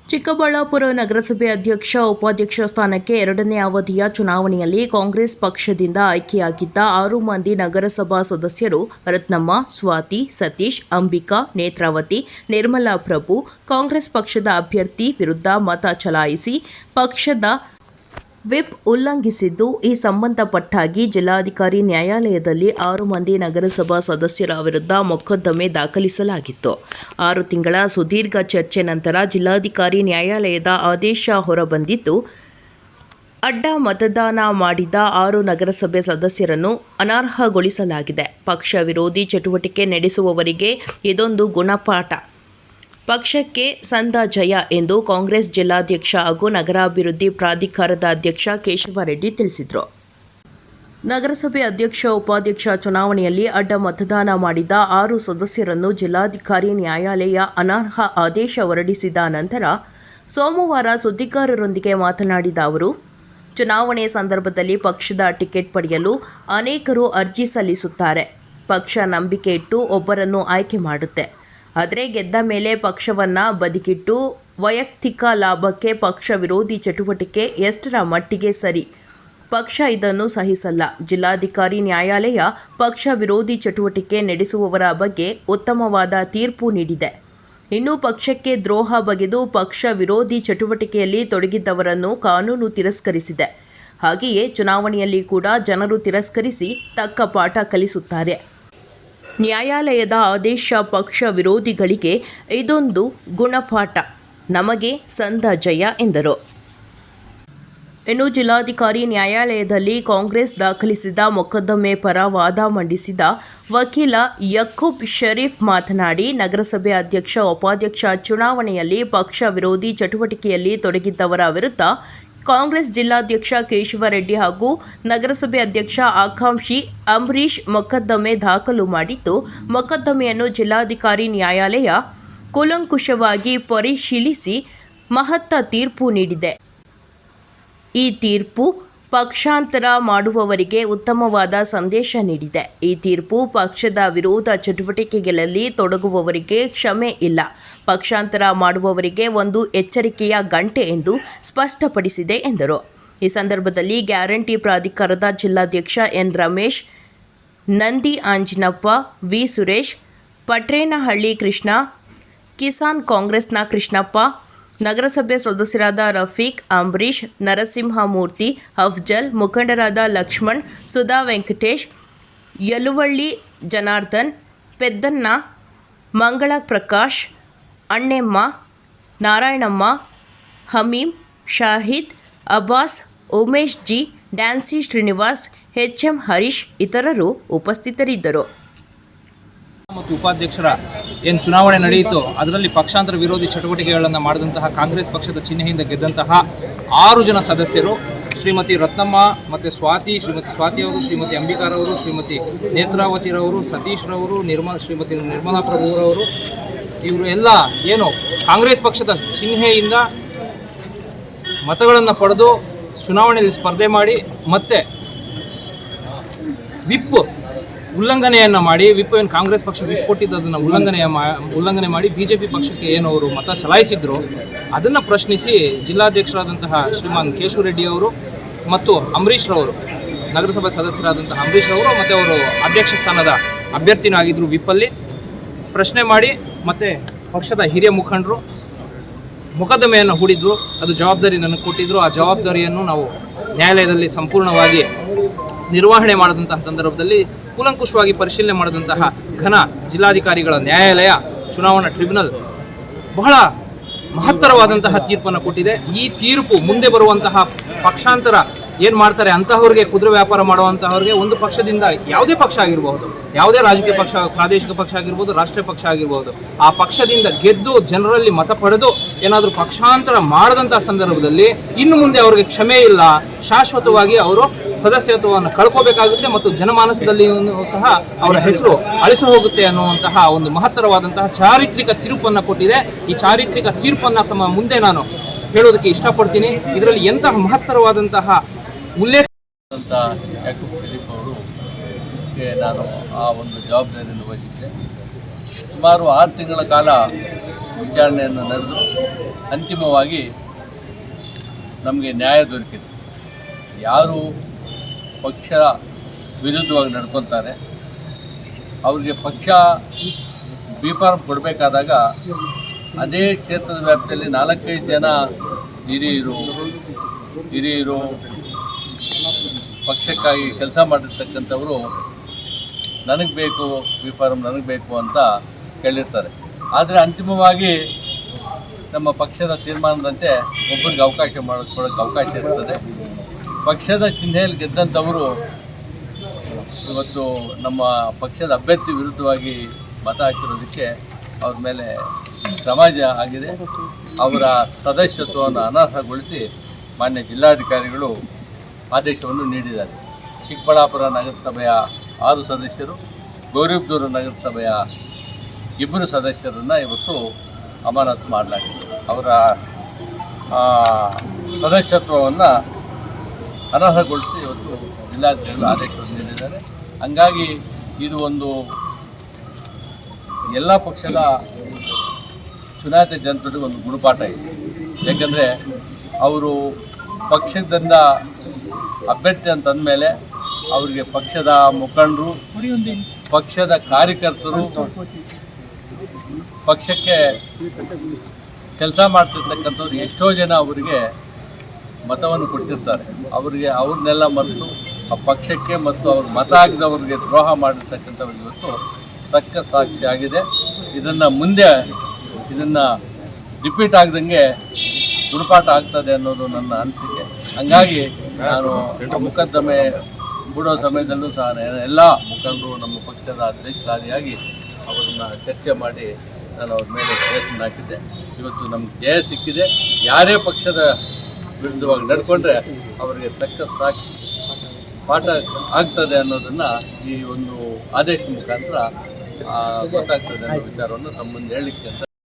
ಚಿಕ್ಕಬಳ್ಳಾಪುರ ನಗರಸಭೆ ಅಧ್ಯಕ್ಷ ಉಪಾಧ್ಯಕ್ಷ ಸ್ಥಾನಕ್ಕೆ ಎರಡನೇ ಅವಧಿಯ ಚುನಾವಣೆಯಲ್ಲಿ ಕಾಂಗ್ರೆಸ್ ಪಕ್ಷದಿಂದ ಆಯ್ಕೆಯಾಗಿದ್ದ 6 ಮಂದಿ ನಗರಸಭಾ ಸದಸ್ಯರು ರತ್ನಮ್ಮ, ಸ್ವಾತಿ, ಸತೀಶ್, ಅಂಬಿಕಾ, ನೇತ್ರಾವತಿ, ನಿರ್ಮಲಾ ಪ್ರಭು ಕಾಂಗ್ರೆಸ್ ಪಕ್ಷದ ಅಭ್ಯರ್ಥಿ ವಿರುದ್ಧ ಮತ ಚಲಾಯಿಸಿ ಪಕ್ಷದ ವಿಪ್ ಉಲ್ಲಂಘಿಸಿದ್ದು, ಈ ಸಂಬಂಧಪಟ್ಟಾಗಿ ಜಿಲ್ಲಾಧಿಕಾರಿ ನ್ಯಾಯಾಲಯದಲ್ಲಿ 6 ಮಂದಿ ನಗರಸಭಾ ಸದಸ್ಯರ ವಿರುದ್ಧ ಮೊಕದ್ದಮೆ ದಾಖಲಿಸಲಾಗಿತ್ತು. 6 ತಿಂಗಳ ಸುದೀರ್ಘ ಚರ್ಚೆ ನಂತರ ಜಿಲ್ಲಾಧಿಕಾರಿ ನ್ಯಾಯಾಲಯದ ಆದೇಶ ಹೊರಬಂದಿದ್ದು, ಅಡ್ಡ ಮತದಾನ ಮಾಡಿದ 6 ನಗರಸಭೆ ಸದಸ್ಯರನ್ನು ಅನರ್ಹಗೊಳಿಸಲಾಗಿದೆ. ಪಕ್ಷ ವಿರೋಧಿ ಚಟುವಟಿಕೆ ನಡೆಸುವವರಿಗೆ ಇದೊಂದು ಗುಣಪಾಠ. ಪಕ್ಷಕ್ಕೆ ಸಂದ ಜಯ ಎಂದು ಕಾಂಗ್ರೆಸ್ ಜಿಲ್ಲಾಧ್ಯಕ್ಷ ಹಾಗೂ ನಗರಾಭಿವೃದ್ಧಿ ಪ್ರಾಧಿಕಾರದ ಅಧ್ಯಕ್ಷ ಕೇಶವರೆಡ್ಡಿ ತಿಳಿಸಿದರು. ನಗರಸಭೆ ಅಧ್ಯಕ್ಷ ಉಪಾಧ್ಯಕ್ಷ ಚುನಾವಣೆಯಲ್ಲಿ ಅಡ್ಡ ಮತದಾನ ಮಾಡಿದ 6 ಸದಸ್ಯರನ್ನು ಜಿಲ್ಲಾಧಿಕಾರಿ ನ್ಯಾಯಾಲಯ ಅನರ್ಹ ಆದೇಶ ಹೊರಡಿಸಿದ ನಂತರ ಸೋಮವಾರ ಸುದ್ದಿಗಾರರೊಂದಿಗೆ ಮಾತನಾಡಿದ ಅವರು, ಚುನಾವಣೆ ಸಂದರ್ಭದಲ್ಲಿ ಪಕ್ಷದ ಟಿಕೆಟ್ ಪಡೆಯಲು ಅನೇಕರು ಅರ್ಜಿ ಸಲ್ಲಿಸುತ್ತಾರೆ. ಪಕ್ಷ ನಂಬಿಕೆ ಇಟ್ಟು ಒಬ್ಬರನ್ನು ಆಯ್ಕೆ ಮಾಡುತ್ತೆ. ಆದರೆ ಗೆದ್ದ ಮೇಲೆ ಪಕ್ಷವನ್ನು ಬದಿಗಿಟ್ಟು ವೈಯಕ್ತಿಕ ಲಾಭಕ್ಕೆ ಪಕ್ಷ ವಿರೋಧಿ ಚಟುವಟಿಕೆ ಎಷ್ಟರ ಮಟ್ಟಿಗೆ ಸರಿ? ಪಕ್ಷ ಇದನ್ನು ಸಹಿಸಲ್ಲ. ಜಿಲ್ಲಾಧಿಕಾರಿ ನ್ಯಾಯಾಲಯ ಪಕ್ಷ ವಿರೋಧಿ ಚಟುವಟಿಕೆ ನಡೆಸುವವರ ಬಗ್ಗೆ ಉತ್ತಮವಾದ ತೀರ್ಪು ನೀಡಿದೆ. ಇನ್ನು ಪಕ್ಷಕ್ಕೆ ದ್ರೋಹ ಬಗೆದು ಪಕ್ಷ ವಿರೋಧಿ ಚಟುವಟಿಕೆಯಲ್ಲಿ ತೊಡಗಿದ್ದವರನ್ನು ಕಾನೂನು ತಿರಸ್ಕರಿಸಿದೆ. ಹಾಗೆಯೇ ಚುನಾವಣೆಯಲ್ಲಿ ಕೂಡ ಜನರು ತಿರಸ್ಕರಿಸಿ ತಕ್ಕ ಪಾಠ ಕಲಿಸುತ್ತಾರೆ. ನ್ಯಾಯಾಲಯದ ಆದೇಶ ಪಕ್ಷ ವಿರೋಧಿಗಳಿಗೆ ಇದೊಂದು ಗುಣಪಾಠ. ನಮಗೆ ಸಂದ ಜಯ ಎಂದರು. ಇನ್ನು ಜಿಲ್ಲಾಧಿಕಾರಿ ನ್ಯಾಯಾಲಯದಲ್ಲಿ ಕಾಂಗ್ರೆಸ್ ದಾಖಲಿಸಿದ ಮೊಕದ್ದಮೆ ಪರ ವಾದ ಮಂಡಿಸಿದ ವಕೀಲ ಯಕೂಬ್ ಶರೀಫ್ ಮಾತನಾಡಿ, ನಗರಸಭೆ ಅಧ್ಯಕ್ಷ ಉಪಾಧ್ಯಕ್ಷ ಚುನಾವಣೆಯಲ್ಲಿ ಪಕ್ಷ ವಿರೋಧಿ ಚಟುವಟಿಕೆಯಲ್ಲಿ ತೊಡಗಿದ್ದವರ ವಿರುದ್ಧ ಕಾಂಗ್ರೆಸ್ ಜಿಲ್ಲಾಧ್ಯಕ್ಷ ಕೇಶವರೆಡ್ಡಿ ಹಾಗೂ ನಗರಸಭೆ ಅಧ್ಯಕ್ಷ ಆಕಾಂಕ್ಷಿ ಅಂಬರೀಶ್ ಮೊಕದ್ದಮೆ ದಾಖಲು ಮಾಡಿದ್ದು, ಮೊಕದ್ದಮೆಯನ್ನು ಜಿಲ್ಲಾಧಿಕಾರಿ ನ್ಯಾಯಾಲಯ ಕೂಲಂಕುಷವಾಗಿ ಪರಿಶೀಲಿಸಿ ಮಹತ್ತರ ತೀರ್ಪು ನೀಡಿದೆ. ಈ ತೀರ್ಪು ಪಕ್ಷಾಂತರ ಮಾಡುವವರಿಗೆ ಉತ್ತಮವಾದ ಸಂದೇಶ ನೀಡಿದೆ. ಈ ತೀರ್ಪು ಪಕ್ಷದ ವಿರೋಧ ಚಟುವಟಿಕೆಗಳಲ್ಲಿ ತೊಡಗುವವರಿಗೆ ಕ್ಷಮೆ ಇಲ್ಲ, ಪಕ್ಷಾಂತರ ಮಾಡುವವರಿಗೆ ಒಂದು ಎಚ್ಚರಿಕೆಯ ಗಂಟೆ ಎಂದು ಸ್ಪಷ್ಟಪಡಿಸಿದೆ ಎಂದರು. ಈ ಸಂದರ್ಭದಲ್ಲಿ ಗ್ಯಾರಂಟಿ ಪ್ರಾಧಿಕಾರದ ಜಿಲ್ಲಾಧ್ಯಕ್ಷ ಎನ್ ರಮೇಶ್, ನಂದಿ ಆಂಜಿನಪ್ಪ, ವಿ ಸುರೇಶ್, ಪಟ್ರೇನಹಳ್ಳಿ ಕೃಷ್ಣ, ಕಿಸಾನ್ ಕಾಂಗ್ರೆಸ್ನ ಕೃಷ್ಣಪ್ಪ, ನಗರಸಭೆ ಸದಸ್ಯರಾದ ರಫೀಕ್, ಅಂಬರೀಶ್, ನರಸಿಂಹಮೂರ್ತಿ, ಅಫ್ಜಲ್, ಮುಖಂಡರಾದ ಲಕ್ಷ್ಮಣ್, ಸುಧಾ ವೆಂಕಟೇಶ್, ಯಲುವಳ್ಳಿ ಜನಾರ್ದನ್, ಪೆದ್ದಣ್ಣ, ಮಂಗಳ ಪ್ರಕಾಶ್, ಅಣ್ಣೆಮ್ಮ, ನಾರಾಯಣಮ್ಮ, ಹಮೀಂ, ಶಾಹಿದ್, ಅಬ್ಬಾಸ್, ಉಮೇಶ್ ಜಿ, ಡ್ಯಾನ್ಸಿ ಶ್ರೀನಿವಾಸ್, ಎಚ್ಎಂ ಹರೀಶ್ ಇತರರು ಉಪಸ್ಥಿತರಿದ್ದರು. ಮತ್ತು ಉಪಾಧ್ಯಕ್ಷರ ಏನು ಚುನಾವಣೆ ನಡೆಯಿತು, ಅದರಲ್ಲಿ ಪಕ್ಷಾಂತರ ವಿರೋಧಿ ಚಟುವಟಿಕೆಗಳನ್ನು ಮಾಡಿದಂತಹ ಕಾಂಗ್ರೆಸ್ ಪಕ್ಷದ ಚಿಹ್ನೆಯಿಂದ ಗೆದ್ದಂತಹ 6 ಜನ ಸದಸ್ಯರು, ಶ್ರೀಮತಿ ರತ್ನಮ್ಮ ಮತ್ತು ಶ್ರೀಮತಿ ಸ್ವಾತಿಯವರು, ಶ್ರೀಮತಿ ಅಂಬಿಕಾರವರು, ಶ್ರೀಮತಿ ನೇತ್ರಾವತಿರವರು, ಸತೀಶ್ರವರು, ಶ್ರೀಮತಿ ನಿರ್ಮಲಾ ಪ್ರಭುರವರು, ಇವರು ಎಲ್ಲ ಏನು ಕಾಂಗ್ರೆಸ್ ಪಕ್ಷದ ಚಿಹ್ನೆಯಿಂದ ಮತಗಳನ್ನು ಪಡೆದು ಚುನಾವಣೆಯಲ್ಲಿ ಸ್ಪರ್ಧೆ ಮಾಡಿ ಮತ್ತೆ ವಿಪ್ ಉಲ್ಲಂಘನೆಯನ್ನು ಮಾಡಿ, ಏನು ಕಾಂಗ್ರೆಸ್ ಪಕ್ಷ ವಿಪ್ ಕೊಟ್ಟಿದ್ದದನ್ನು ಉಲ್ಲಂಘನೆ ಮಾಡಿ ಬಿಜೆಪಿ ಪಕ್ಷಕ್ಕೆ ಏನು ಅವರು ಮತ ಚಲಾಯಿಸಿದ್ರು ಅದನ್ನು ಪ್ರಶ್ನಿಸಿ ಜಿಲ್ಲಾಧ್ಯಕ್ಷರಾದಂತಹ ಶ್ರೀಮಾನ್ ಕೇಶವರೆಡ್ಡಿ ಅವರು ಮತ್ತು ಅಂಬರೀಶ್ ರವರು, ನಗರಸಭಾ ಸದಸ್ಯರಾದಂತಹ ಅಂಬರೀಶ್ ರವರು ಮತ್ತು ಅವರು ಅಧ್ಯಕ್ಷ ಸ್ಥಾನದ ಅಭ್ಯರ್ಥಿನೂ ಆಗಿದ್ದರು, ವಿಪ್ಪಲ್ಲಿ ಪ್ರಶ್ನೆ ಮಾಡಿ ಮತ್ತು ಪಕ್ಷದ ಹಿರಿಯ ಮುಖಂಡರು ಮೊಕದ್ದಮೆಯನ್ನು ಹೂಡಿದ್ರು. ಅದು ಜವಾಬ್ದಾರಿ ನನಗೆ ಕೊಟ್ಟಿದ್ದರು. ಆ ಜವಾಬ್ದಾರಿಯನ್ನು ನಾವು ನ್ಯಾಯಾಲಯದಲ್ಲಿ ಸಂಪೂರ್ಣವಾಗಿ ನಿರ್ವಹಣೆ ಮಾಡಿದಂತಹ ಸಂದರ್ಭದಲ್ಲಿ ಕೂಲಂಕುಷವಾಗಿ ಪರಿಶೀಲನೆ ಮಾಡಿದಂತಹ ಘನ ಜಿಲ್ಲಾಧಿಕಾರಿಗಳ ನ್ಯಾಯಾಲಯ ಚುನಾವಣಾ ಟ್ರಿಬ್ಯುನಲ್ ಬಹಳ ಮಹತ್ತರವಾದಂತಹ ತೀರ್ಪನ್ನು ಕೊಟ್ಟಿದೆ. ಈ ತೀರ್ಪು ಮುಂದೆ ಬರುವಂತಹ ಪಕ್ಷಾಂತರ ಏನು ಮಾಡ್ತಾರೆ ಅಂತಹವರಿಗೆ, ಕುದುರೆ ವ್ಯಾಪಾರ ಮಾಡುವಂತಹವರಿಗೆ, ಒಂದು ಪಕ್ಷದಿಂದ ಯಾವುದೇ ಪಕ್ಷ ಆಗಿರಬಹುದು, ಯಾವುದೇ ರಾಜಕೀಯ ಪಕ್ಷ, ಪ್ರಾದೇಶಿಕ ಪಕ್ಷ ಆಗಿರ್ಬೋದು, ರಾಷ್ಟ್ರೀಯ ಪಕ್ಷ ಆಗಿರ್ಬೋದು, ಆ ಪಕ್ಷದಿಂದ ಗೆದ್ದು ಜನರಲ್ಲಿ ಮತ ಪಡೆದು ಏನಾದರೂ ಪಕ್ಷಾಂತರ ಮಾಡದಂತಹ ಸಂದರ್ಭದಲ್ಲಿ ಇನ್ನು ಮುಂದೆ ಅವರಿಗೆ ಕ್ಷಮೆ ಇಲ್ಲ, ಶಾಶ್ವತವಾಗಿ ಅವರು ಸದಸ್ಯತ್ವವನ್ನು ಕಳ್ಕೋಬೇಕಾಗುತ್ತೆ ಮತ್ತು ಜನಮಾನಸದಲ್ಲಿ ಸಹ ಅವರ ಹೆಸರು ಅಳಿಸಿ ಹೋಗುತ್ತೆ ಅನ್ನುವಂತಹ ಒಂದು ಮಹತ್ತರವಾದಂತಹ ಚಾರಿತ್ರಿಕ ತೀರ್ಪನ್ನು ಕೊಟ್ಟಿದೆ. ಈ ಚಾರಿತ್ರಿಕ ತೀರ್ಪನ್ನು ತಮ್ಮ ಮುಂದೆ ನಾನು ಹೇಳೋದಕ್ಕೆ ಇಷ್ಟಪಡ್ತೀನಿ. ಇದರಲ್ಲಿ ಎಂತಹ ಮಹತ್ತರವಾದಂತಹ ಉಲ್ಲೇಖ ಅಂತ ಯಾಕೂಬ್ ಶರೀಫ್ ಅವರಿಗೆ ನಾನು ಆ ಒಂದು ಜವಾಬ್ದಾರಿಯನ್ನು ವಹಿಸಿದ್ದೆ. ಸುಮಾರು 6 ತಿಂಗಳ ಕಾಲ ವಿಚಾರಣೆಯನ್ನು ನಡೆದು ಅಂತಿಮವಾಗಿ ನಮಗೆ ನ್ಯಾಯ ದೊರಕಿದೆ. ಯಾರು ಪಕ್ಷ ವಿರುದ್ಧವಾಗಿ ನಡ್ಕೊತಾರೆ ಅವ್ರಿಗೆ ಪಕ್ಷ ಬಿಫಾರ್ಮ್ ಕೊಡಬೇಕಾದಾಗ ಅದೇ ಕ್ಷೇತ್ರದ ವ್ಯಾಪ್ತಿಯಲ್ಲಿ 4-5 ಜನ ಹಿರಿಯರು ಪಕ್ಷಕ್ಕಾಗಿ ಕೆಲಸ ಮಾಡಿರ್ತಕ್ಕಂಥವರು ನನಗೆ ಬೇಕು ಬಿಫಾರ್ಮ್ ನನಗೆ ಬೇಕು ಅಂತ ಕೇಳಿರ್ತಾರೆ. ಆದರೆ ಅಂತಿಮವಾಗಿ ನಮ್ಮ ಪಕ್ಷದ ತೀರ್ಮಾನದಂತೆ ಒಬ್ಬರಿಗೆ ಅವಕಾಶ ಮಾಡಿಕೊಡೋಕ್ಕೆ ಅವಕಾಶ ಇರ್ತದೆ. ಪಕ್ಷದ ಚಿಹ್ನೆಯಲ್ಲಿ ಗೆದ್ದಂಥವರು ಇವತ್ತು ನಮ್ಮ ಪಕ್ಷದ ಅಭ್ಯರ್ಥಿ ವಿರುದ್ಧವಾಗಿ ಮತ ಹಾಕಿರೋದಕ್ಕೆ ಅವ್ರ ಮೇಲೆ ಕ್ರಮ ಆಗಿದೆ. ಅವರ ಸದಸ್ಯತ್ವವನ್ನು ಅನರ್ಹಗೊಳಿಸಿ ಮಾನ್ಯ ಜಿಲ್ಲಾಧಿಕಾರಿಗಳು ಆದೇಶವನ್ನು ನೀಡಿದ್ದಾರೆ. ಚಿಕ್ಕಬಳ್ಳಾಪುರ ನಗರಸಭೆಯ 6 ಸದಸ್ಯರು, ಗೌರಿಬಿದೂರು ನಗರಸಭೆಯ 2 ಸದಸ್ಯರನ್ನು ಇವತ್ತು ಅಮಾನತು ಮಾಡಲಾಗಿದೆ. ಅವರ ಸದಸ್ಯತ್ವವನ್ನು ಅನರ್ಹಗೊಳಿಸಿ ಇವತ್ತು ಜಿಲ್ಲಾಧಿಕಾರಿಗಳು ಆದೇಶವನ್ನು ನೀಡಿದ್ದಾರೆ. ಹಂಗಾಗಿ ಇದು ಒಂದು ಎಲ್ಲ ಪಕ್ಷದ ಚುನಾಯಿತ ಜನತೆಗೆ ಒಂದು ಗುಣಪಾಠ ಇದೆ. ಯಾಕಂದರೆ ಅವರು ಪಕ್ಷದಿಂದ ಅಭ್ಯರ್ಥಿ ಅಂತಂದಮೇಲೆ ಅವರಿಗೆ ಪಕ್ಷದ ಮುಖಂಡರು, ಪಕ್ಷದ ಕಾರ್ಯಕರ್ತರು, ಪಕ್ಷಕ್ಕೆ ಕೆಲಸ ಮಾಡ್ತಿರ್ತಕ್ಕಂಥವ್ರು ಎಷ್ಟೋ ಜನ ಅವರಿಗೆ ಮತವನ್ನು ಕೊಟ್ಟಿರ್ತಾರೆ. ಅವ್ರನ್ನೆಲ್ಲ ಮರೆತು ಆ ಪಕ್ಷಕ್ಕೆ ಮತ್ತು ಅವ್ರ ಮತ ಹಾಕಿದವ್ರಿಗೆ ದ್ರೋಹ ಮಾಡಿರ್ತಕ್ಕಂಥವ್ರು ಇವತ್ತು ತಕ್ಕ ಸಾಕ್ಷಿ ಆಗಿದೆ. ಮುಂದೆ ಇದನ್ನು ರಿಪೀಟ್ ಆಗದಂಗೆ ಗುಣಪಾಠ ಆಗ್ತದೆ ಅನ್ನೋದು ನನ್ನ ಅನಿಸಿಕೆ. ಹಂಗಾಗಿ ನಾನು ಮೊಕದ್ದಮೆ ಬಿಡೋ ಸಮಯದಲ್ಲೂ ಸಹ ಎಲ್ಲ ಮುಖಂಡರು ನಮ್ಮ ಪಕ್ಷದ ಅಧ್ಯಕ್ಷರಾದಿಯಾಗಿ ಅವರನ್ನು ಚರ್ಚೆ ಮಾಡಿ ನಾನು ಅವ್ರ ಮೇಲೆ ಕೇಸನ್ನು ಹಾಕಿದ್ದೆ. ಇವತ್ತು ನಮ್ಗೆ ಜಯ ಸಿಕ್ಕಿದೆ. ಯಾರೇ ಪಕ್ಷದ ವಿರುದ್ಧವಾಗಿ ನಡ್ಕೊಂಡ್ರೆ ಅವರಿಗೆ ತಕ್ಕ ಸಾಕ್ಷಿ ಪಾಠ ಆಗ್ತದೆ ಅನ್ನೋದನ್ನು ಈ ಒಂದು ಆದೇಶದ ಮುಖಾಂತರ ಗೊತ್ತಾಗ್ತದೆ ಅನ್ನೋ ವಿಚಾರವನ್ನು ತಮ್ಮ ಮುಂದೆ ಹೇಳಲಿಕ್ಕೆ ಅಂತ